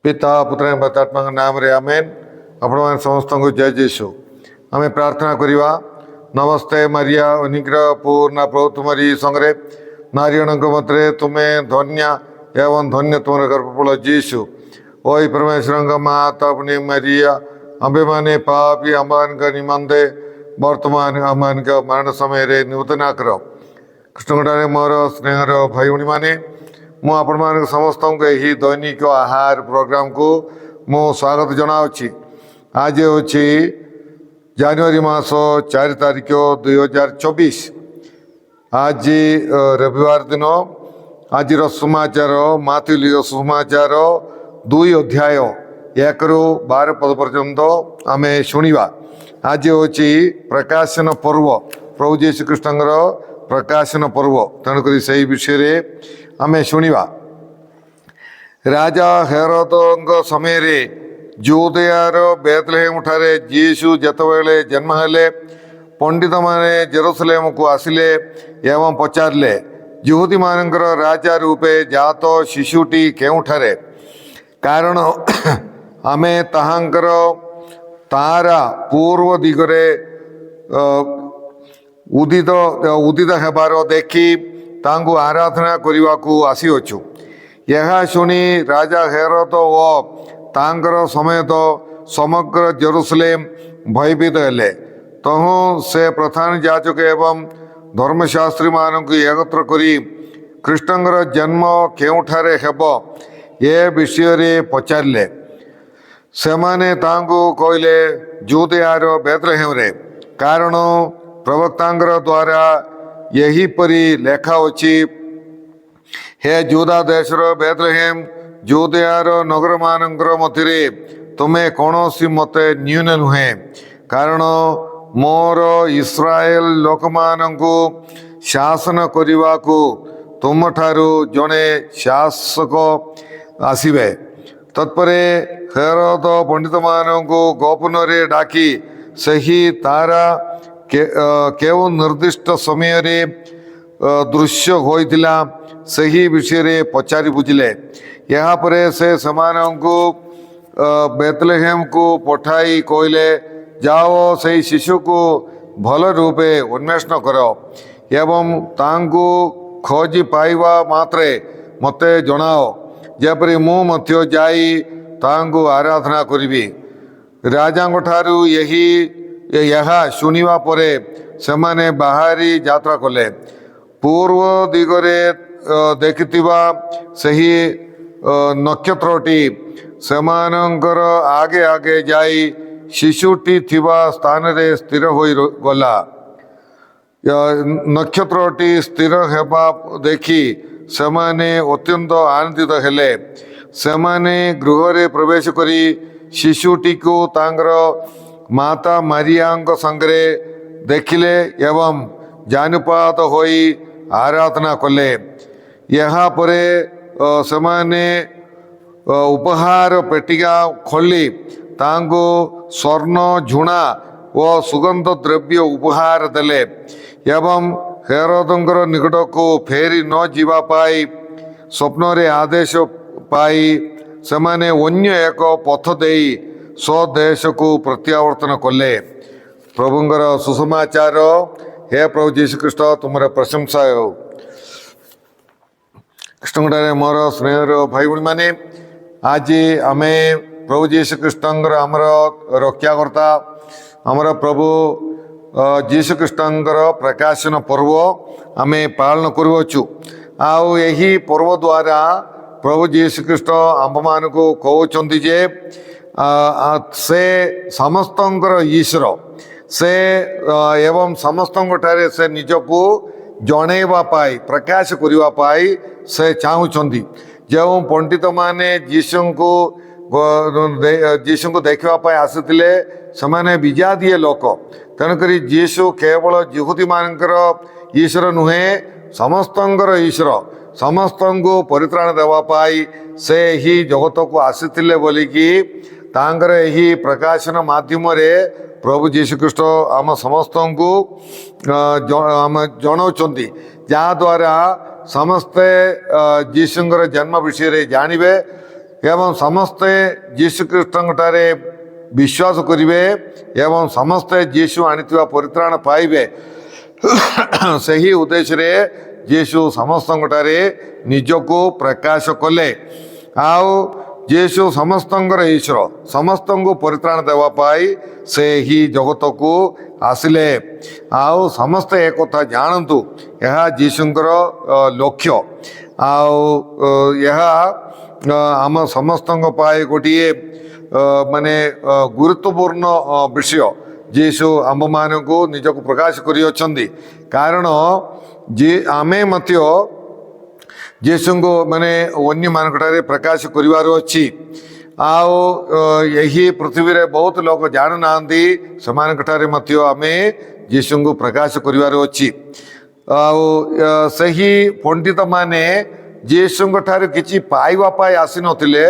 पिता पुत्र पवित्रात्मा नाम रे आमेन। आपण समस्त को जय जेसु। आम प्रार्थना करवा। नमस्ते मरिया अनुग्रह पूर्ण प्रभु तुम्हारी संगे नारीगण मध्य तुम्हें धन्य एवं धन्य तुम गर्भफल जीशु। ओई परमेश्वर माता अपनी मरिया अम्बे माने पापी अम्बान का निमंदे वर्तमान अम्बान का मरण समय रे नूतना करो। कृष्णगढ़ मोर स्नेहर भाई भाई मैंने मुझे समस्त यही दैनिक आहार प्रोग्राम को मु स्वागत जनावि। आज हूँ जनवरी मास 4 तारिख 2024। आज रविवार दिन आज सुमाचार माथ्यू लिखित सुमाचार 2 अध्याय 1 ରୁ 12 पद पर्यंत आम शुणा। आज हूँ प्रकाशन पर्व प्रभु जीशु कृष्ण प्रकाशन पर्व तेणुक से विषय आम शुणा। राजा हेरोद समय जूदेयार बेतलेहेम ठारे जीशु जेतबेले जन्म हेले पंडित माने जेरूसलेम को आसिले एवं पचारे यहूदी मानकर राजा रूपे जात शिशुटी केउठारे कारण आमे ताहांकर तारा पूर्व दिगरे उदित हेबार देखी तांगु आराधना करने को आसीअछु। यह शुणी राजा हेरोद ओ तांकर समेत समग्र जेरूसलेम भयभीत हेले। तहु से प्रधान याजक एवं धर्मशास्त्री मानक एकत्र करी कृष्णଙ୍କର जन्म केउठारे हेब ए विषय रे पचारिले। सेमाने तांगु कहले जूदेयार बेतलेहेम रे कारण प्रवक्तांगर द्वारा यही परी लेखा अछि हे जूदा देशर बेतलेहेम जूदेयार नगर मानकर मध्य तुम्हें कौनसी मते न्यून नुहे कारण मोर इस्राएल लोक मानकु शासन करने को तुम ठारू जड़े शासक आसवे। तत्परे हेरोद पंडित मानकु गोपन रे डाकी सही तारा केउ निर्दिष्ट समय रे दृश्य होइतिला सही विषय रे पचारि बुझिले। यहाँ परे से समानंकु बेतलेहेम को पठाई कहले जाओ सही शिशु को भल रूपे अन्वेषण करो एवं तांकु खोजी पाइबा मात्रे मते जनाओ जेपरी मु मध्य जाई तांकु आराधना करिबी। राजांग ठारू यह शुणिबा परे सेमाने बाहरी यात्रा कले। पूर्व दिगरे देखिथिबा सही नक्षत्रटी सेमानंकर आगे आगे जाई शिशुटी थिबा स्थान रे स्थिर होई गला। नक्षत्रटी स्थिर हेबा देखी सेमाने अत्यंत आनंदित हेले। सेमाने गृह रे प्रवेश करी शिशुटी को तांगर माता मारियाଙ୍କ संगे देखिले एवं जानुपात होई आराधना कले। यहाँ परे सेमाने उपहार पेटिका खोली तांगो स्वर्ण झुणा व सुगंध द्रव्य उपहार देले एवं हेरोदंकर निकट को फेरी न जीवा पाई स्वप्न रे आदेश पाई सेमाने अन्य एक पथ देई स्वदेश को प्रत्यावर्तन कले। प्रभुंगर सुसमाचार। हे प्रभु जीशु कृष्ण तुमर प्रशंसा हो। कृष्णगढ़ मोर स्नेहर भाई भाई मैंने आज आम प्रभु जीशु कृष्णंकर आमर रक्षाकर्ता आमर प्रभु जीशु कृष्णंकर प्रकाशन पर्व आम पालन करुछु। आउ यही पर्व द्वारा प्रभु जीशु कृष्ण आम मान को कहते जे से समस्तंकर ईश्वर से एवं समस्तंक ठारे से निजको जणेवा पाई प्रकाश करने पाई से चाहूँगी। जो पंडित माने जीशु को देखा आसते से विजातीय लोक तेणुक जीशु केवल यहूदी मानकर ईश्वर नुहे समस्तंकर ईश्वर समस्त को परित्राण देवाई से ही जगत को आसते बोलिकी तांकर यही प्रकाशन माध्यम प्रभु जीशु कृष्ण आम समस्त को जनाऊँच जहाँद्वारा समस्ते जीशुंकर जन्म विषय जानवे एवं समस्ते जीशुख्रीष्टठारे विश्वास करिवे एवं समस्ते जीशु आनिथिबा परित्राण पाइबे सही उद्देश्य रे जीशु समस्तठारे निजको प्रकाश कले। आउ जीशु समस्तंकर ईश्वर समस्तंको परित्राण देवा पाई से ही जगत को आसिले। आउ समस्ते एक कथा जानतु यह जीशुंकर लक्ष्य आउ यह आम समस्तंक पाई गोटे माने गुरुत्वपूर्ण विषय जीशु आम मान को निज को प्रकाश करी कारण जी आमे मत जीशु को माने अन्य मानक प्रकाश करिवार अछि। आओ यही पृथ्वी रे बहुत लोग जान नांदी समानकठारे मध्य आमे जीशु को प्रकाश करिवार अछि। आओ सही पंडित माने जीशु ठारे किछि पाइबा पाई आसी नथिले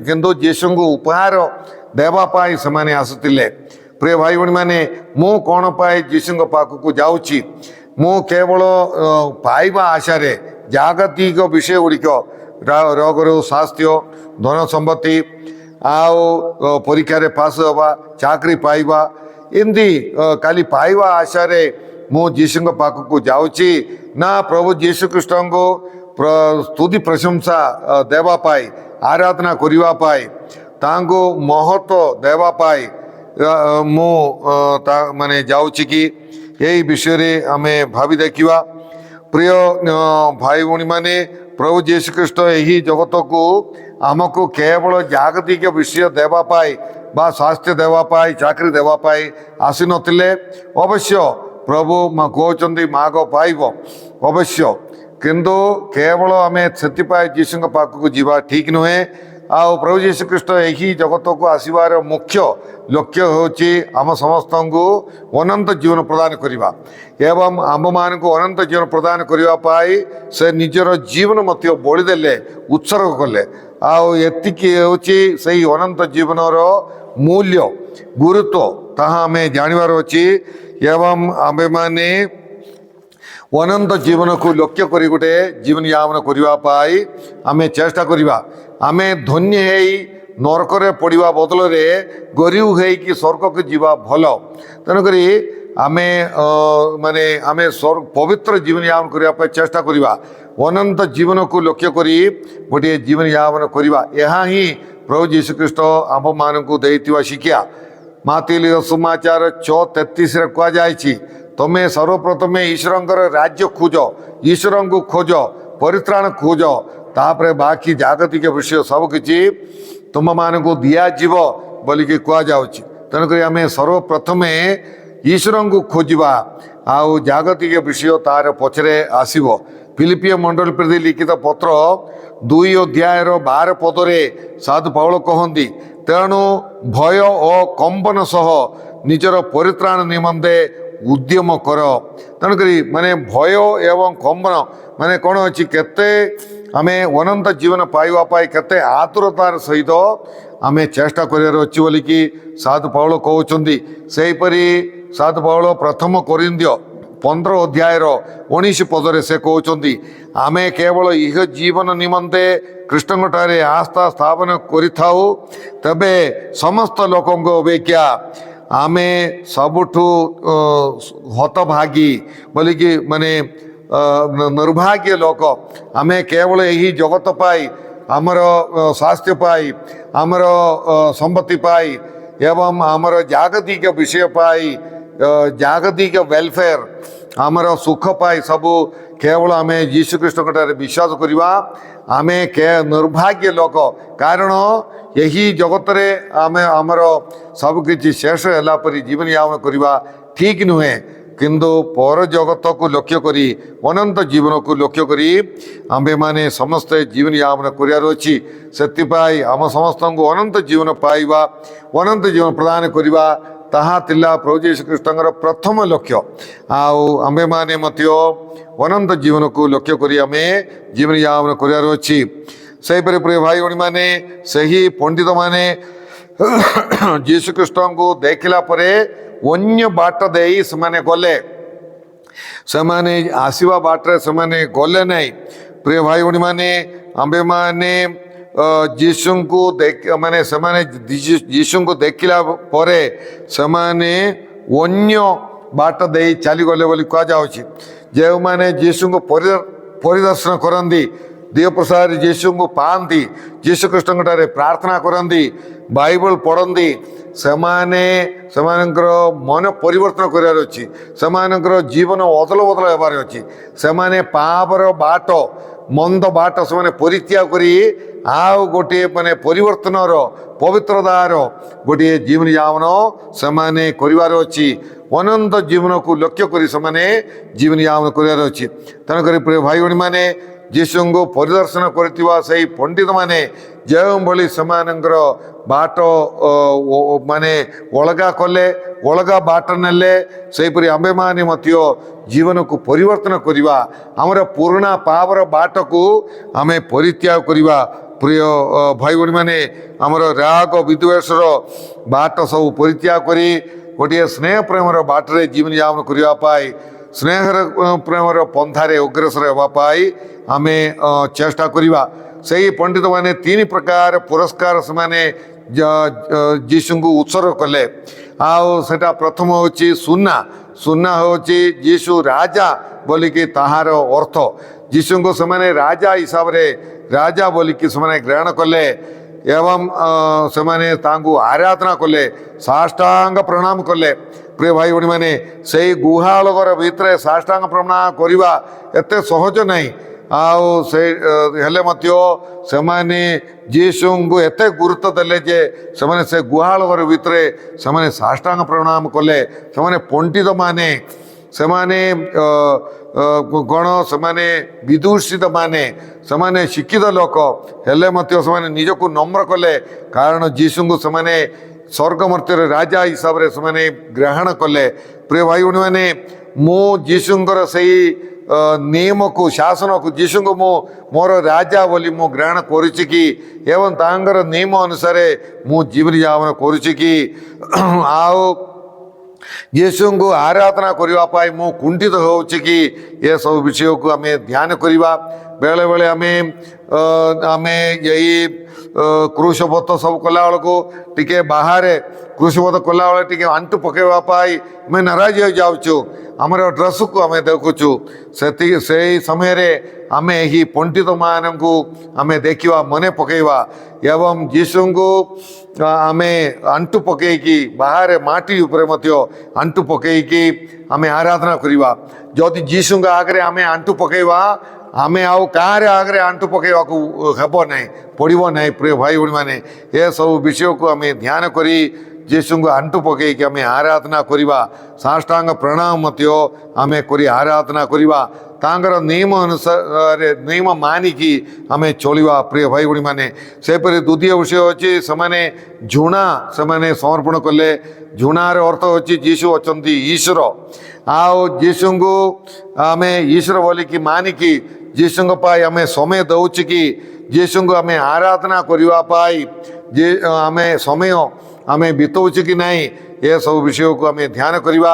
किंतु जीशु को उपहार देवा पाई समाने आसुतिले। प्रिय भाई भणी माने मु कोन पाई जीशु पाख को जाउछि मु केवल पाइबा आशा जागतिक विषय गुड़िक रोग स्वास्थ्य धन संपत्ति आओ परीक्षा पास हवा चाकरी पाइबा एमती खाली पाइबा आशा मु जीशु पाख को जाउछि ना प्रभु जीशु कृष्ण को स्तुति प्रशंसा देवा पाई आराधना करिवा पाई तांको महत्व देवा पाई मु माने जाउछि कि यही विषय रे आमे भावी देखिवा। प्रिय भाई भणी माने प्रभु जीशु ख्रीष्ट यही जगत को आमको केवल जागतिक विषय देवा पाई बा स्वास्थ्य देवा पाई चाकरी देवा पाई आसी नथिले। अवश्य प्रभु कहउचंदी माग पाइब अवश्य किंतु केवल आमे सेतिपाई जीशु पाख को जीवा ठीक नुहे। आओ प्रभु जीशु ख्रीष्ट यही जगत को आसबार मुख्य लक्ष्य होची आम समस्त को अनंत जीवन प्रदान करिबा एवं आम मान को अनंत जीवन प्रदान करिबा पाई से निजर जीवन मध्य बोली देले उत्सर्ग कले। आओ एतिकी होची सही अनंत जीवन रो मूल्य गुरुत्व ताहा हमें जानिबार अछि एवं आमे माने अनंत जीवन को लक्ष्य करी गोटे जीवन यापन करिबा पाई आमे चेष्टा करिबा। आमे धन्य हेई नरक रे पड़िबा बदल रे गरीब हेई कि स्वर्ग को जीवा भल। तेणुकरी आमे माने आमे पवित्र जीवन यापन करिबा पाई चेष्टा करिबा अनंत जीवन को लक्ष्य करी गोटे जीवन यापन करिबा। यहा ही प्रभु जीशु ख्रीष्ट आम मान को देइतिबा शिक्षा माती सुमाचार 6:33 रे कह जायछि तमे सर्वप्रथमे ईश्वरंकर राज्य खोज ईश्वर को खोज परित्राण खोज तापरे बाकी जागतिक विषय सब किछि तुम मान को दिया जीव बोलिकी कह जाउछि। तेणुक आम सर्वप्रथमे ईश्वर को खोजा आउ जागतिक विषय तार पछरे आसीबो। फिलिपिय मंडल प्रति लिखित पत्र 2 अध्याय 12 पदरे साधु पाउल कहंदी तेणु भय और कंपन सह निजर परित्राण निमंते उद्यम कर। तेणुक माने भय एवं कंपन माने कौन अच्छी केते आमे अनंत जीवन पाइबा पाई केते आतुरतार सहित आमे चेष्टा करियार अछि बोलिकी साधु पाउल कहउचंदी। सेहीपरि साधु पाउल प्रथम कोरिन्थियो 15 अध्याय 19 पदरे से कहउचंदी आमे केवल इह जीवन निमंते कृष्णठारे आस्था स्थापन करिथाउ तबे समस्त लोकंको अपेक्षा आमे सबुठु हतभागी बोलिकी माने निर्भाग्य लोक आमे केवल यही जगत पाई आमर स्वास्थ्य पाई आमर संपत्ति पाई एवं आमर जागतिक विषय पाई जागतिक वेलफेयर आमर सुख पाई सबू केवल आमे यीशु कृष्ण विश्वास करिबा आमे के निर्भाग्य लोक कारण यही जगत रे आमे आमर सब किछि शेष होला परि जीवन यापन करिबा ठीक नुहे किंतु पर जगत को लक्ष्य करी अनंत जीवन को लक्ष्य करी आम्भे माने समस्त जीवन यापन करियार अछि। सेतिपाई आम समस्त को अनंत जीवन पाइबा अनंत जीवन प्रदान करिबा ताहा तिला प्रभु यीशु कृष्णଙ୍କର प्रथम लक्ष्य। आउ आम्भे माने मध्य अनंत जीवन को लक्ष्य करी आमे जीवन यापन करियार अछि। सेहि परि प्रिय भाई भणी माने सही पंडित माने यीशु कृष्ण को देखला परे अन्य बाट देई समाने गले समाने आसीबा बाटरे समाने गले नहीं। प्रिय भाई भणी माने ଆମ୍ଭେମାନେ ଯୀଶୁଙ୍କୁ ମାନେ ସେମାନେ ଯୀଶୁଙ୍କୁ ଦେଖିଲା ପରେ ସେମାନେ ଅନ୍ୟ ବାଟ ଦେଇ ଚାଲିଗଲେ ବୋଲି କୁହାଯାଉଛି। ଯେଉଁମାନେ ଯୀଶୁଙ୍କୁ ପରିଦର୍ଶନ କରନ୍ତି, ଦିଅ ପ୍ରସାଦ ଯୀଶୁଙ୍କୁ ପାଆନ୍ତି, ଯୀଶୁଖ୍ରୀଷ୍ଟଙ୍କଠାରେ ପ୍ରାର୍ଥନା କରନ୍ତି, ବାଇବଲ ପଢ଼ନ୍ତି, ସେମାନଙ୍କର ମନ ପରିବର୍ତ୍ତନ କରିବାର ଅଛି। ସେମାନଙ୍କର ଜୀବନ ଅଦଳ ବଦଳ ହେବାର ଅଛି। ସେମାନେ ପାପର ବାଟ, ମନ୍ଦ ବାଟ ସେମାନେ ପରିତ୍ୟାଗ କରି ଆଉ ଗୋଟିଏ ମାନେ ପରିବର୍ତ୍ତନର ପବିତ୍ରତାର ଗୋଟିଏ ଜୀବନଯାପନ ସେମାନେ କରିବାର ଅଛି। ଅନନ୍ତ ଜୀବନକୁ ଲକ୍ଷ୍ୟ କରି ସେମାନେ ଜୀବନଯାପନ କରିବାର ଅଛି। ତେଣୁକରି ପ୍ରିୟ ଭାଇ ଭଉଣୀମାନେ, ଯୀଶୁଙ୍କୁ ପରିଦର୍ଶନ କରିଥିବା ସେହି ପଣ୍ଡିତମାନେ ଯେଉଁଭଳି ସେମାନଙ୍କର ବାଟ ମାନେ ଅଲଗା କଲେ, ଅଲଗା ବାଟ ନେଲେ, ସେହିପରି ଆମ୍ଭେମାନେ ମଧ୍ୟ ଜୀବନକୁ ପରିବର୍ତ୍ତନ କରିବା, ଆମର ପୁରୁଣା ପାପର ବାଟକୁ ଆମେ ପରିତ୍ୟାଗ କରିବା। ପ୍ରିୟ ଭାଇ ଭଉଣୀମାନେ, ଆମର ରାଗ ବିଦ୍ୱେଷର ବାଟ ସବୁ ପରିତ୍ୟାଗ କରି ଗୋଟିଏ ସ୍ନେହ ପ୍ରେମର ବାଟରେ ଜୀବନଯାପନ କରିବା ପାଇଁ, ସ୍ନେହର ପ୍ରେମର ପନ୍ଥାରେ ଅଗ୍ରସର ହେବା ପାଇଁ ଆମେ ଚେଷ୍ଟା କରିବା। ସେହି ପଣ୍ଡିତମାନେ 3 ପ୍ରକାର ପୁରସ୍କାର ସେମାନେ ଯୀଶୁଙ୍କୁ ଉତ୍ସର୍ଗ କଲେ। ଆଉ ସେଟା ପ୍ରଥମ ହେଉଛି ସୁନା। ସୁନା ହେଉଛି ଯୀଶୁ ରାଜା ବୋଲିକି ତାହାର ଅର୍ଥ। ଯୀଶୁଙ୍କୁ ସେମାନେ ରାଜା ହିସାବରେ, ରାଜା ବୋଲିକି ସେମାନେ ଗ୍ରହଣ କଲେ ଏବଂ ସେମାନେ ତାଙ୍କୁ ଆରାଧନା କଲେ, ସାଷ୍ଟାଙ୍ଗ ପ୍ରଣାମ କଲେ। ପ୍ରିୟ ଭାଇ ଭଉଣୀମାନେ, ସେଇ ଗୁହାଳ ଘର ଭିତରେ ସାଷ୍ଟାଙ୍ଗ ପ୍ରଣାମ କରିବା ଏତେ ସହଜ ନାହିଁ। ଆଉ ସେ ହେଲେ ମଧ୍ୟ ସେମାନେ ଯୀଶୁଙ୍କୁ ଏତେ ଗୁରୁତ୍ୱ ଦେଲେ ଯେ ସେମାନେ ସେ ଗୁହାଳ ଘର ଭିତରେ ସେମାନେ ସାଷ୍ଟାଙ୍ଗ ପ୍ରଣାମ କଲେ। ସେମାନେ ପଣ୍ଡିତମାନେ, ସେମାନେ ଗଣ, ସେମାନେ ବିଦୁଷିତ ମାନେ, ସେମାନେ ଶିକ୍ଷିତ ଲୋକ ହେଲେ ମଧ୍ୟ ସେମାନେ ନିଜକୁ ନମ୍ର କଲେ, କାରଣ ଯୀଶୁଙ୍କୁ ସେମାନେ ସ୍ୱର୍ଗ ମର୍ତ୍ତ୍ୟରେ ରାଜା ହିସାବରେ ସେମାନେ ଗ୍ରହଣ କଲେ। ପ୍ରିୟ ଭାଇ ଭଉଣୀମାନେ, ମୁଁ ଯୀଶୁଙ୍କର ସେଇ ନିୟମକୁ, ଶାସନକୁ, ଯୀଶୁଙ୍କୁ ମୁଁ ମୋର ରାଜା ବୋଲି ମୁଁ ଗ୍ରହଣ କରୁଛି କି ଏବଂ ତାଙ୍କର ନିୟମ ଅନୁସାରେ ମୁଁ ଜୀବନଯାପନ କରୁଛି କି, ଆଉ ଯୀଶୁଙ୍କୁ ଆରାଧନା କରିବା ପାଇଁ ମୁଁ କୁଣ୍ଠିତ ହେଉଛି କି, ଏସବୁ ବିଷୟକୁ ଆମେ ଧ୍ୟାନ କରିବା। ବେଳେବେଳେ ଆମେ ଏଇ କୃଷପଥ ସବୁ କଲାବେଳକୁ ଟିକେ ବାହାରେ କୃଷପଥ କଲାବେଳେ ଟିକେ ଆଣ୍ଠୁ ପକାଇବା ପାଇଁ ଆମେ ନାରାଜ ହୋଇଯାଉଛୁ। ଆମର ଡ୍ରେସ୍କୁ ଆମେ ଦେଖୁଛୁ। ସେଇ ସମୟରେ ଆମେ ଏହି ପଣ୍ଡିତମାନଙ୍କୁ ଆମେ ଦେଖିବା, ମନେ ପକାଇବା ଏବଂ ଯୀଶୁଙ୍କୁ ଆମେ ଆଣ୍ଠୁ ପକାଇକି ବାହାରେ ମାଟି ଉପରେ ମଧ୍ୟ ଆଣ୍ଠୁ ପକାଇକି ଆମେ ଆରାଧନା କରିବା। ଯଦି ଯୀଶୁଙ୍କ ଆଗରେ ଆମେ ଆଣ୍ଠୁ ପକାଇବା, ଆମେ ଆଉ କାହାର ଆଗରେ ଆଣ୍ଠୁ ପକାଇବାକୁ ହେବ ନାହିଁ, ପଡ଼ିବ ନାହିଁ। ପ୍ରିୟ ଭାଇ ଭଉଣୀମାନେ, ଏସବୁ ବିଷୟକୁ ଆମେ ଧ୍ୟାନ କରି ଯୀଶୁଙ୍କୁ ଆଣ୍ଠୁ ପକାଇକି ଆମେ ଆରାଧନା କରିବା, ସାଷ୍ଟାଙ୍ଗ ପ୍ରଣାମ ମଧ୍ୟ ଆମେ କରି ଆରାଧନା କରିବା, ତାଙ୍କର ନିୟମ ଅନୁସାରେ ନିୟମ ମାନିକି ଆମେ ଚଳିବା। ପ୍ରିୟ ଭାଇ ଭଉଣୀମାନେ, ସେପରି ଦ୍ୱିତୀୟ ବିଷୟ ଅଛି ସେମାନେ ଝୁଣା ସେମାନେ ସମର୍ପଣ କଲେ। ଝୁଣାର ଅର୍ଥ ହେଉଛି ଯୀଶୁ ଅଛନ୍ତି ଈଶ୍ୱର, ଆଉ ଯୀଶୁଙ୍କୁ ଆମେ ଈଶ୍ୱର ବୋଲିକି ମାନିକି ଯୀଶୁଙ୍କ ପାଇଁ ଆମେ ସମୟ ଦେଉଛୁ କି, ଯୀଶୁଙ୍କୁ ଆମେ ଆରାଧନା କରିବା ପାଇଁ ଆମେ ସମୟ ଆମେ ବିତାଉଛୁ କି ନାହିଁ, ଏସବୁ ବିଷୟକୁ ଆମେ ଧ୍ୟାନ କରିବା।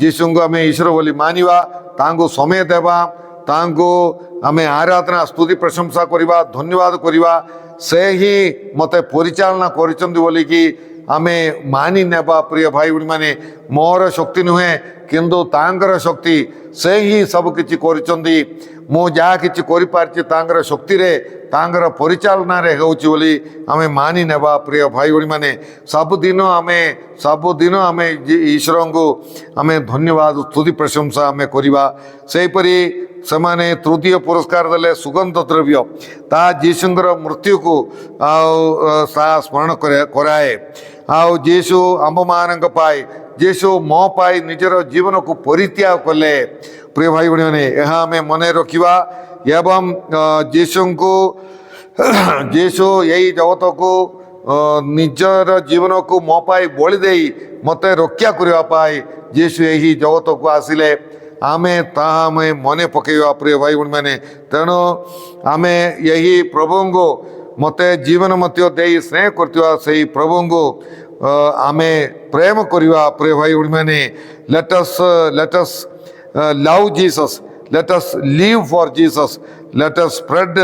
ଯୀଶୁଙ୍କୁ ଆମେ ଈଶ୍ୱର ବୋଲି ମାନିବା, ତାଙ୍କୁ ସମୟ ଦେବା, ତାଙ୍କୁ ଆମେ ଆରାଧନା, ସ୍ତୁତି, ପ୍ରଶଂସା କରିବା, ଧନ୍ୟବାଦ କରିବା। ସେ ହିଁ ମୋତେ ପରିଚାଳନା କରିଛନ୍ତି ବୋଲିକି ଆମେ ମାନି ନେବା। ପ୍ରିୟ ଭାଇ ଭଉଣୀମାନେ, ମୋର ଶକ୍ତି ନୁହେଁ କିନ୍ତୁ ତାଙ୍କର ଶକ୍ତି, ସେ ହିଁ ସବୁକିଛି କରିଛନ୍ତି। ମୁଁ ଯାହା କିଛି କରିପାରିଛି ତାଙ୍କର ଶକ୍ତିରେ, ତାଙ୍କର ପରିଚାଳନାରେ ହେଉଛି ବୋଲି ଆମେ ମାନି ନେବା। ପ୍ରିୟ ଭାଇ ଭଉଣୀମାନେ, ସବୁଦିନ ଆମେ ଈଶ୍ୱରଙ୍କୁ ଆମେ ଧନ୍ୟବାଦ, ସ୍ତୁତି, ପ୍ରଶଂସା ଆମେ କରିବା। ସେହିପରି ସେମାନେ ତୃତୀୟ ପୁରସ୍କାର ଦେଲେ ସୁଗନ୍ଧ ଦ୍ରବ୍ୟ। ତାହା ଯୀଶୁଙ୍କର ମୃତ୍ୟୁକୁ ଆଉ ସ୍ମରଣ କରାଏ। ଆଉ ଯୀଶୁ ଆମ୍ଭମାନଙ୍କ ପାଇଁ, ଯୀଶୁ ମୋ ପାଇଁ ନିଜର ଜୀବନକୁ ପରିତ୍ୟାଗ କଲେ। ପ୍ରିୟ ଭାଇ ଭଉଣୀମାନେ, ଏହା ଆମେ ମନେ ରଖିବା ଏବଂ ଯୀଶୁ ଏହି ଜଗତକୁ ନିଜର ଜୀବନକୁ ମୋ ପାଇଁ ବଳି ଦେଇ ମୋତେ ରକ୍ଷା କରିବା ପାଇଁ ଯୀଶୁ ଏହି ଜଗତକୁ ଆସିଲେ। ତାହା ଆମେ ମନେ ପକାଇବା। ପ୍ରିୟ ଭାଇ ଭଉଣୀମାନେ, ତେଣୁ ଆମେ ଏହି ପ୍ରଭୁଙ୍କୁ, ମୋତେ ଜୀବନ ମଧ୍ୟ ଦେଇ ସ୍ନେହ କରୁଥିବା ସେହି ପ୍ରଭୁଙ୍କୁ ଆମେ ପ୍ରେମ କରିବା। ପ୍ରିୟ ଭାଇ ଭଉଣୀମାନେ, let us love Jesus, let us live for Jesus, let us spread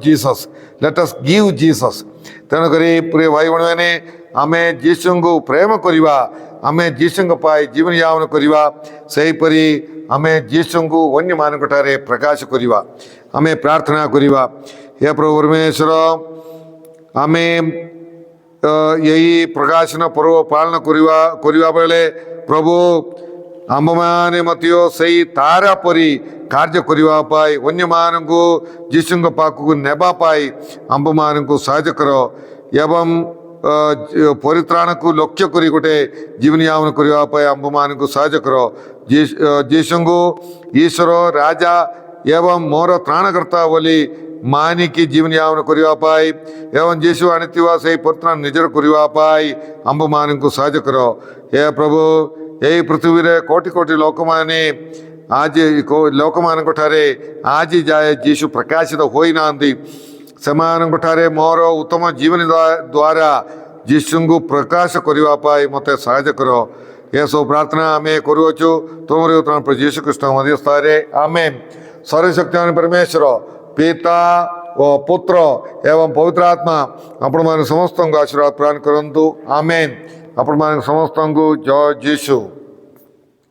Jesus, let us give Jesus. ତେଣୁକରି ପ୍ରିୟ ଭାଇ ଭଉଣୀମାନେ ଆମେ ଯୀଶୁଙ୍କୁ ପ୍ରେମ କରିବା, ଆମେ ଯୀଶୁଙ୍କ ପାଇଁ ଜୀବନଯାପନ କରିବା, ସେହିପରି ଆମେ ଯୀଶୁଙ୍କୁ ଅନ୍ୟମାନଙ୍କଠାରେ ପ୍ରକାଶ କରିବା। ଆମେ ପ୍ରାର୍ଥନା କରିବା। ହେ ପ୍ରଭୁ ପରମେଶ୍ୱର, ଆମେ ଏହି ପ୍ରକାଶନ ପର୍ବ ପାଳନ କରିବା ବେଳେ ପ୍ରଭୁ ଆମ୍ଭମାନେ ମଧ୍ୟ ସେଇ ତାରା ପରି କାର୍ଯ୍ୟ କରିବା ପାଇଁ, ଅନ୍ୟମାନଙ୍କୁ ଯୀଶୁଙ୍କ ପାଖକୁ ନେବା ପାଇଁ ଆମ୍ଭମାନଙ୍କୁ ସାହାଯ୍ୟ କର ଏବଂ ପରିତ୍ରାଣକୁ ଲକ୍ଷ୍ୟ କରି ଗୋଟେ ଜୀବନଯାପନ କରିବା ପାଇଁ ଆମ୍ଭମାନଙ୍କୁ ସାହାଯ୍ୟ କର। ଯୀଶୁଙ୍କୁ ଈଶ୍ୱର, ରାଜା ଏବଂ ମୋର ତ୍ରାଣକର୍ତ୍ତା ବୋଲି ମାନିକି ଜୀବନଯାପନ କରିବା ପାଇଁ ଏବଂ ଯୀଶୁ ଆଣିଥିବା ସେହି ପରିତ୍ରାଣ ନିଜର କରିବା ପାଇଁ ଆମ୍ଭମାନଙ୍କୁ ସାହାଯ୍ୟ କର। ହେ ପ୍ରଭୁ, ଏହି ପୃଥିବୀରେ କୋଟି କୋଟି ଲୋକମାନେ ଲୋକମାନଙ୍କଠାରେ ଆଜି ଯାଏ ଯୀଶୁ ପ୍ରକାଶିତ ହୋଇନାହାନ୍ତି। ସେମାନଙ୍କଠାରେ ମୋର ଉତ୍ତମ ଜୀବନ ଦ୍ୱାରା ଯୀଶୁଙ୍କୁ ପ୍ରକାଶ କରିବା ପାଇଁ ମୋତେ ସାହାଯ୍ୟ କର। ଏସବୁ ପ୍ରାର୍ଥନା ଆମେ କରୁଅଛୁ ତୁମର ଯୀଶୁ ଖ୍ରୀଷ୍ଟ ମଧ୍ୟସ୍ଥରେ, ଆମେନ୍। ସର୍ବଶକ୍ତିମାନ ପରମେଶ୍ୱର ପିତା ଓ ପୁତ୍ର ଏବଂ ପବିତ୍ର ଆତ୍ମା ଆପଣମାନେ ସମସ୍ତଙ୍କୁ ଆଶୀର୍ବାଦ ପ୍ରଦାନ କରନ୍ତୁ, ଆମେନ୍। ଆପଣମାନେ ସମସ୍ତଙ୍କୁ ଜୟ ଯୀଶୁ।